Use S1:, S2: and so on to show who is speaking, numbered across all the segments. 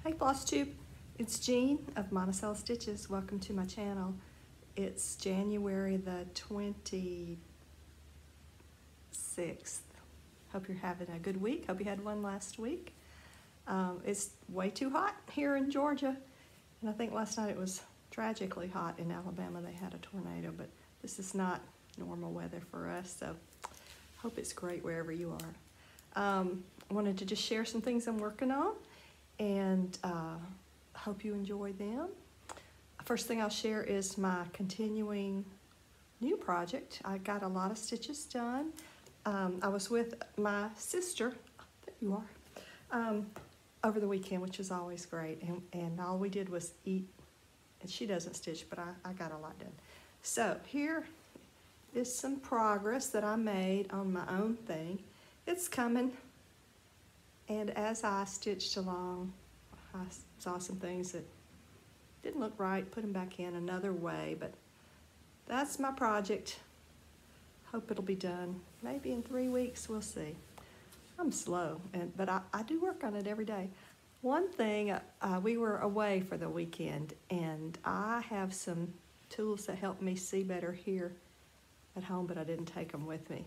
S1: Hey Flosstube, it's Jean of Monticello Stitches. Welcome to my channel. It's January the 26th. Hope you're having a good week. Hope you had one last week. It's way too hot here in Georgia, and I think last night it was tragically hot in Alabama. They had a tornado, but this is not normal weather for us, so hope it's great wherever you are. I wanted to just share some things I'm working on, and hope you enjoy them. First thing I'll share is my continuing new project. I got a lot of stitches done. I was with my sister, there you are, over the weekend, which was always great, and all we did was eat, and she doesn't stitch, but I got a lot done. So here is some progress that I made on my own thing. It's coming. And as I stitched along, I saw some things that didn't look right, put them back in another way, but that's my project. Hope it'll be done. Maybe in 3 weeks, we'll see. I'm slow, but I do work on it every day. One thing, we were away for the weekend, and I have some tools that help me see better here at home, but I didn't take them with me.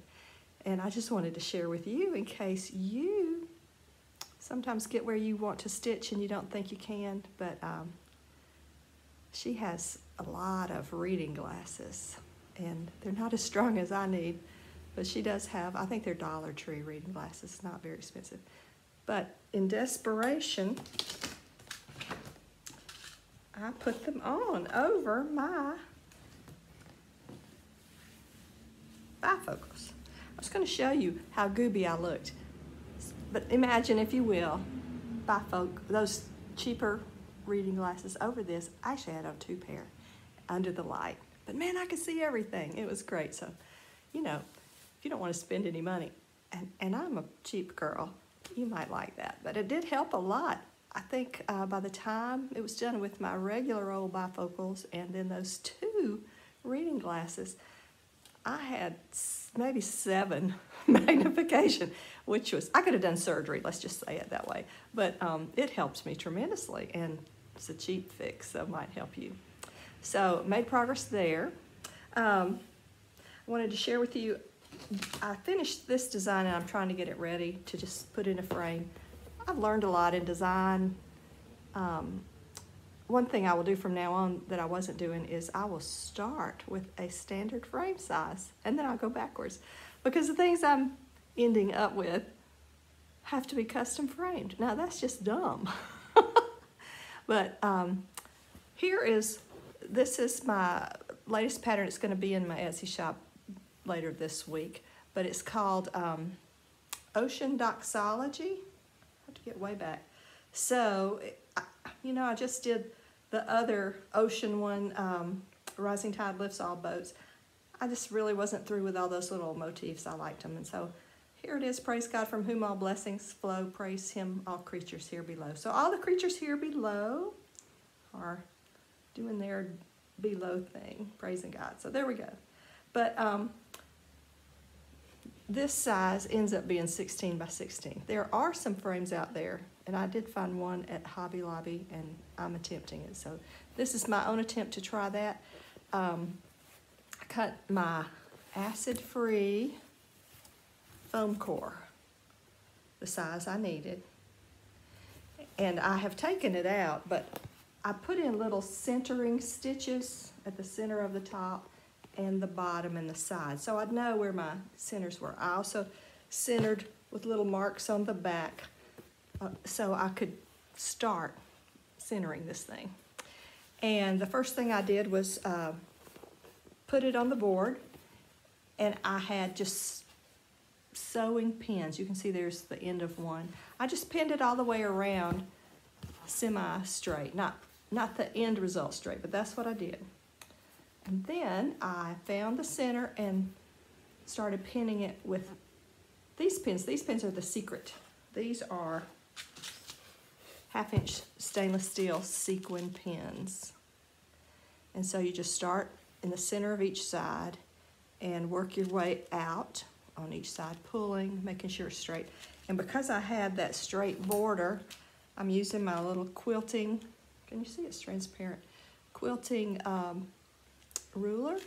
S1: And I just wanted to share with you in case you sometimes get where you want to stitch and you don't think you can, but she has a lot of reading glasses, and they're not as strong as I need, but she does have, I think they're Dollar Tree reading glasses, not very expensive. But in desperation, I put them on over my bifocals. I was going to show you how gooby I looked. But imagine, if you will, those cheaper reading glasses over this. I actually had on 2 pair under the light. But man, I could see everything. It was great. So, you know, if you don't want to spend any money, and I'm a cheap girl, you might like that. But it did help a lot. I think by the time it was done with my regular old bifocals and then those 2 reading glasses, I had maybe 7 magnification, which was, I could have done surgery, let's just say it that way. But it helps me tremendously, and it's a cheap fix, so it might help you. So made progress there. I wanted to share with you, I finished this design and I'm trying to get it ready to just put in a frame. I've learned a lot in design. One thing I will do from now on that I wasn't doing is I will start with a standard frame size, and then I'll go backwards, because the things I'm ending up with have to be custom framed. Now that's just dumb. But this is my latest pattern. It's going to be in my Etsy shop later this week, but it's called Ocean Doxology. I have to get way back. So, you know, I just did the other ocean one, Rising Tide Lifts All Boats. I just really wasn't through with all those little motifs. I liked them. And so here it is, praise God from whom all blessings flow. Praise him, all creatures here below. So all the creatures here below are doing their below thing, praising God. So there we go. But this size ends up being 16 by 16. There are some frames out there, and I did find one at Hobby Lobby, and I'm attempting it. So this is my own attempt to try that. I cut my acid-free foam core, the size I needed, and I have taken it out, but I put in little centering stitches at the center of the top and the bottom and the side, so I'd know where my centers were. I also centered with little marks on the back, so I could start centering this thing. And the first thing I did was put it on the board, and I had just sewing pins. You can see there's the end of one. I just pinned it all the way around semi-straight, not the end result straight, but that's what I did. And then I found the center and started pinning it with these pins. These pins are the secret. These are 1/2 inch stainless steel sequin pins. And so you just start in the center of each side and work your way out on each side, pulling, making sure it's straight. And because I had that straight border, I'm using my little quilting, can you see it's transparent, quilting ruler.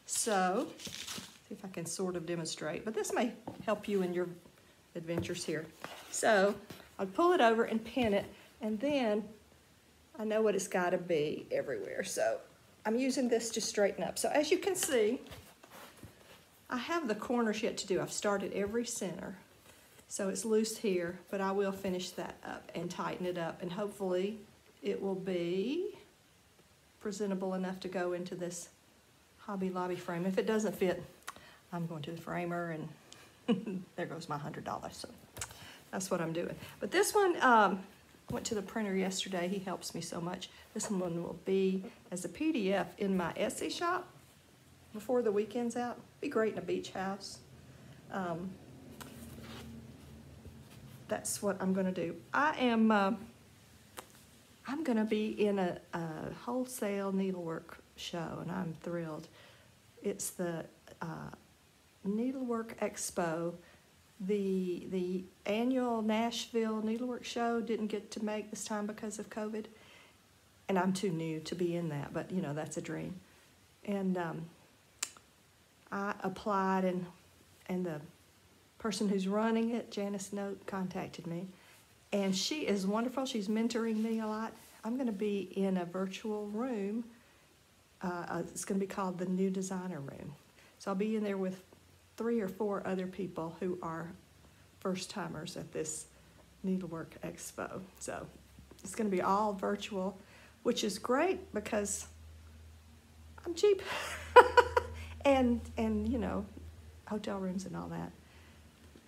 S1: So, see if I can sort of demonstrate, but this may help you in your adventures here. So, I'll pull it over and pin it, and then I know what it's got to be everywhere. So, I'm using this to straighten up. So, as you can see, I have the corners yet to do. I've started every center. So it's loose here, but I will finish that up and tighten it up, and hopefully it will be presentable enough to go into this Hobby Lobby frame. If it doesn't fit, I'm going to the framer, and there goes my $100. So that's what I'm doing. But this one, went to the printer yesterday. He helps me so much. This one will be as a PDF in my Etsy shop before the weekend's out. Be great in a beach house. That's what I'm gonna do. I'm gonna be in a wholesale needlework show, and I'm thrilled. It's the Needlework Expo. The annual Nashville Needlework Show didn't get to make this time because of COVID, and I'm too new to be in that, but you know, that's a dream. And I applied, and the person who's running it, Janice Note, contacted me, and she is wonderful. She's mentoring me a lot. I'm going to be in a virtual room. It's going to be called the New Designer Room. So I'll be in there with 3 or 4 other people who are first-timers at this Needlework Expo. So it's going to be all virtual, which is great because I'm cheap. and you know, hotel rooms and all that.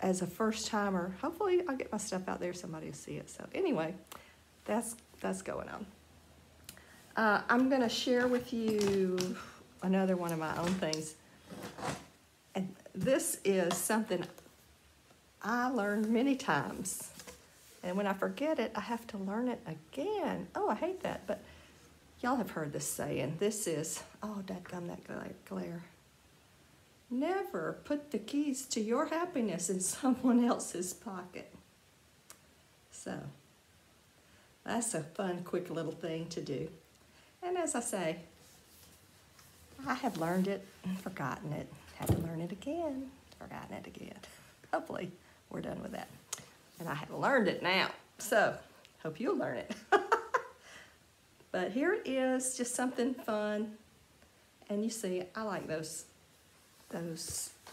S1: As a first-timer, hopefully I'll get my stuff out there, somebody will see it. So anyway, that's going on. I'm going to share with you another one of my own things. And this is something I learned many times. And when I forget it, I have to learn it again. Oh, I hate that. But y'all have heard this saying. This is, oh, dadgum, that glare. Never put the keys to your happiness in someone else's pocket. So, that's a fun, quick little thing to do. And as I say, I have learned it and forgotten it. Had to learn it again, forgotten it again. Hopefully, we're done with that. And I have learned it now. So, hope you'll learn it. But here it is, just something fun. And you see, I like those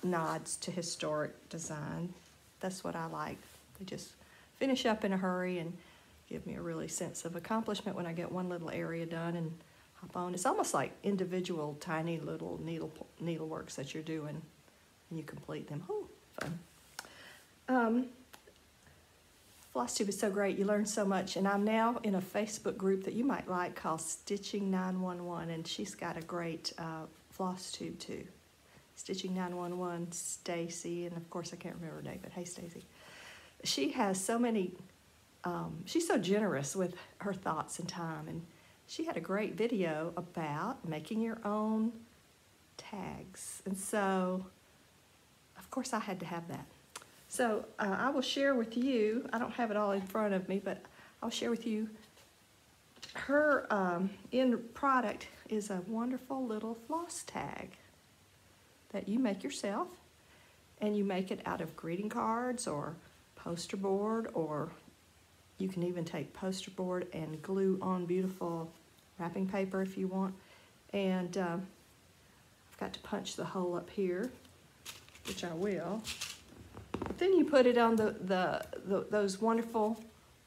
S1: nods to historic design. That's what I like. They just finish up in a hurry and give me a really sense of accomplishment when I get one little area done and hop on. It's almost like individual tiny little needleworks that you're doing and you complete them. Oh, fun. Flosstube is so great. You learn so much. And I'm now in a Facebook group that you might like called Stitching 911, and she's got a great Flosstube too. Stitching 911, Stacy, and of course I can't remember her name, but hey Stacy. She has so many, she's so generous with her thoughts and time, and she had a great video about making your own tags. And so, of course I had to have that. So I will share with you, I don't have it all in front of me, but I'll share with you, her end product is a wonderful little floss tag that you make yourself, and you make it out of greeting cards or poster board, or you can even take poster board and glue on beautiful wrapping paper if you want. And I've got to punch the hole up here, which I will. But then you put it on those wonderful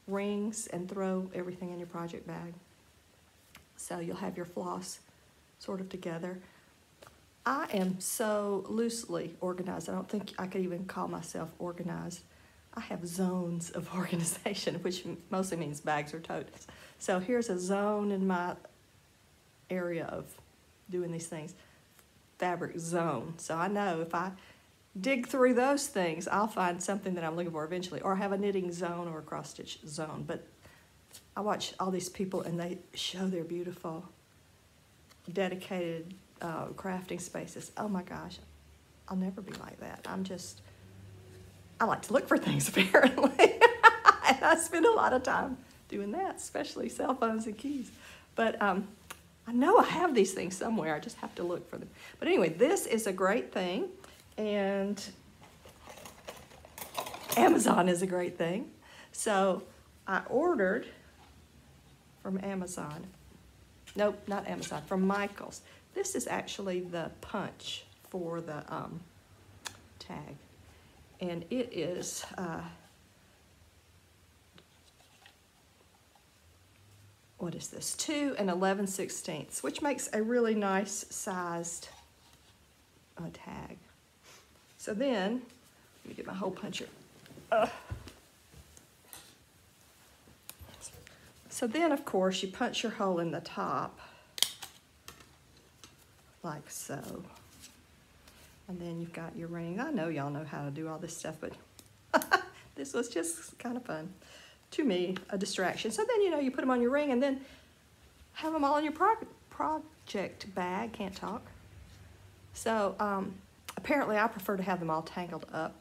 S1: rings and throw everything in your project bag. So you'll have your floss sort of together. I am so loosely organized. I don't think I could even call myself organized. I have zones of organization, which mostly means bags or totes. So here's a zone in my area of doing these things. Fabric zone. So I know if I dig through those things, I'll find something that I'm looking for eventually, or have a knitting zone or a cross-stitch zone. But I watch all these people and they show their beautiful, dedicated crafting spaces. Oh my gosh, I'll never be like that. I like to look for things apparently. And I spend a lot of time doing that, especially cell phones and keys. But I know I have these things somewhere. I just have to look for them. But anyway, this is a great thing, and Amazon is a great thing. So I ordered from Amazon. Nope, not Amazon, from Michael's. This is actually the punch for the tag. And it is what is this? 2 11/16, which makes a really nice sized tag. So then, let me get my hole puncher. So then, of course, you punch your hole in the top, like so. And then you've got your ring. I know y'all know how to do all this stuff, but this was just kind of fun. To me, a distraction. So then, you know, you put them on your ring and then have them all in your project bag. Can't talk. So apparently I prefer to have them all tangled up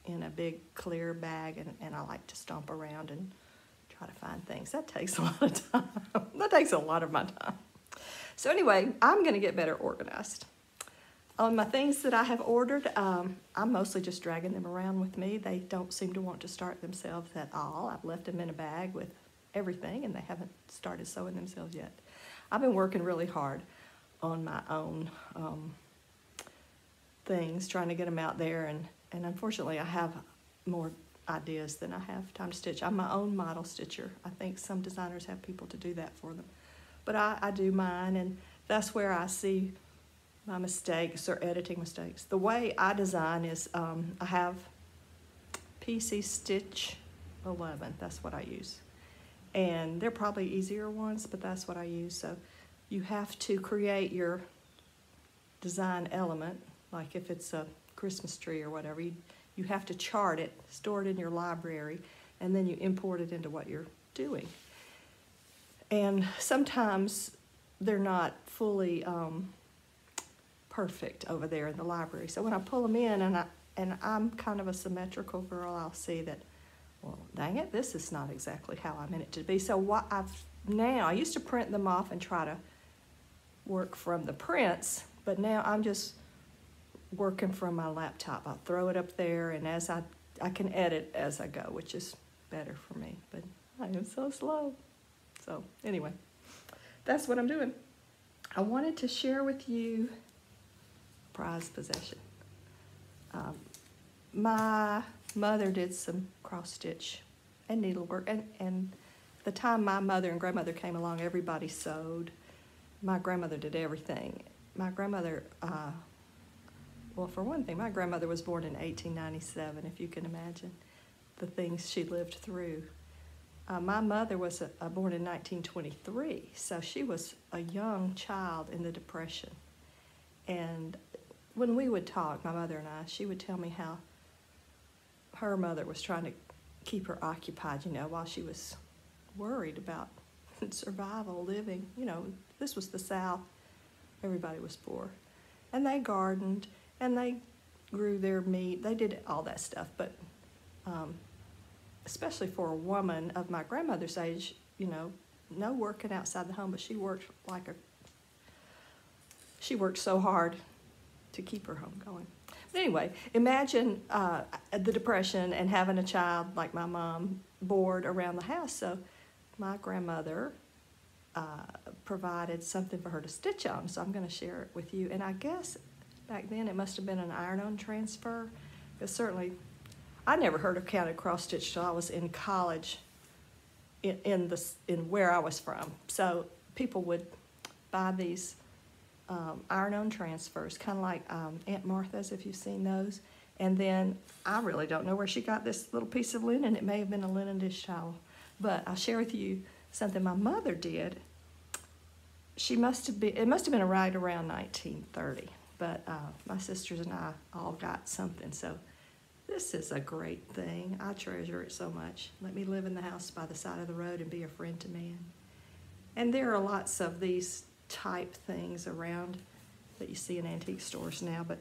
S1: in a big clear bag, and I like to stomp around and try to find things. That takes a lot of time. That takes a lot of my time. So anyway, I'm going to get better organized. On my things that I have ordered, I'm mostly just dragging them around with me. They don't seem to want to start themselves at all. I've left them in a bag with everything, and they haven't started sewing themselves yet. I've been working really hard on my own things, trying to get them out there, and unfortunately I have more ideas than I have time to stitch. I'm my own model stitcher. I think some designers have people to do that for them. But I do mine, and that's where I see my mistakes or editing mistakes. The way I design is I have PC Stitch 11. That's what I use. And they're probably easier ones, but that's what I use. So you have to create your design element, like if it's a Christmas tree or whatever, you have to chart it, store it in your library, and then you import it into what you're doing. And sometimes they're not fully perfect over there in the library. So when I pull them in, and I'm kind of a symmetrical girl, I'll see that, well, dang it, this is not exactly how I meant it to be. So what I used to print them off and try to work from the prints, but now I'm just working from my laptop. I'll throw it up there, and as I can edit as I go, which is better for me, but I am so slow. So anyway, that's what I'm doing. I wanted to share with you prized possession. My mother did some cross stitch and needlework, and the time my mother and grandmother came along, everybody sewed. My grandmother did everything. My grandmother, well, for one thing, my grandmother was born in 1897, if you can imagine the things she lived through. My mother was born in 1923, so she was a young child in the Depression. And when we would talk, my mother and I, she would tell me how her mother was trying to keep her occupied, you know, while she was worried about survival, living. You know, this was the South. Everybody was poor. And they gardened, and they grew their meat. They did all that stuff, but especially for a woman of my grandmother's age, you know, no working outside the home, but she worked so hard to keep her home going. But anyway, imagine the Depression and having a child like my mom bored around the house. So my grandmother provided something for her to stitch on, so I'm going to share it with you. And I guess back then it must have been an iron-on transfer, because certainly I never heard of counted cross stitch till I was in college in where I was from. So people would buy these iron-on transfers, kind of like Aunt Martha's, if you've seen those. And then I really don't know where she got this little piece of linen. It may have been a linen dish towel. But I'll share with you something my mother did. It must have been right around 1930. But my sisters and I all got something. So this is a great thing. I treasure it so much. Let me live in the house by the side of the road and be a friend to man. And there are lots of these type things around that you see in antique stores now, but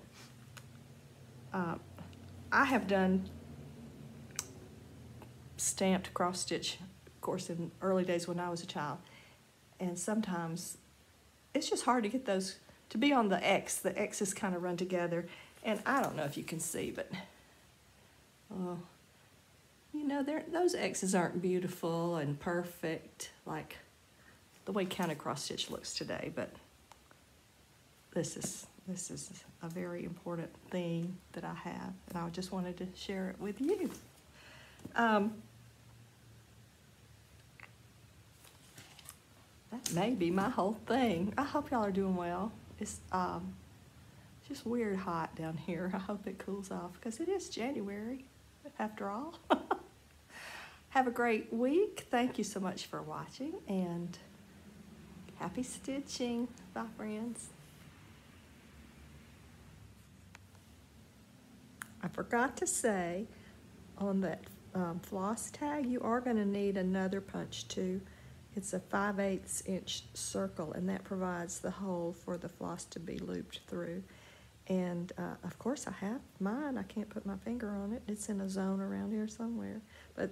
S1: I have done stamped cross stitch course, in early days when I was a child. And sometimes it's just hard to get those to be on the X. The X's kind of run together. And I don't know if you can see, but, you know, those X's aren't beautiful and perfect like the way counted cross stitch looks today, but this is a very important theme that I have, and I just wanted to share it with you. That may be my whole thing. I hope y'all are doing well. It's just weird hot down here. I hope it cools off because it is January after all. Have a great week. Thank you so much for watching, and happy stitching. Bye, friends. I forgot to say on that floss tag, you are going to need another punch too. It's a 5/8 inch circle, and that provides the hole for the floss to be looped through. And of course I have mine. I can't put my finger on it. It's in a zone around here somewhere. But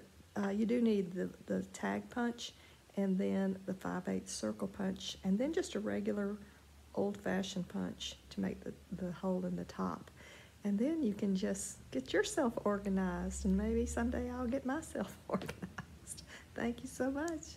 S1: you do need the tag punch, and then the 5/8 circle punch, and then just a regular old-fashioned punch to make the hole in the top. And then you can just get yourself organized, and maybe someday I'll get myself organized. Thank you so much.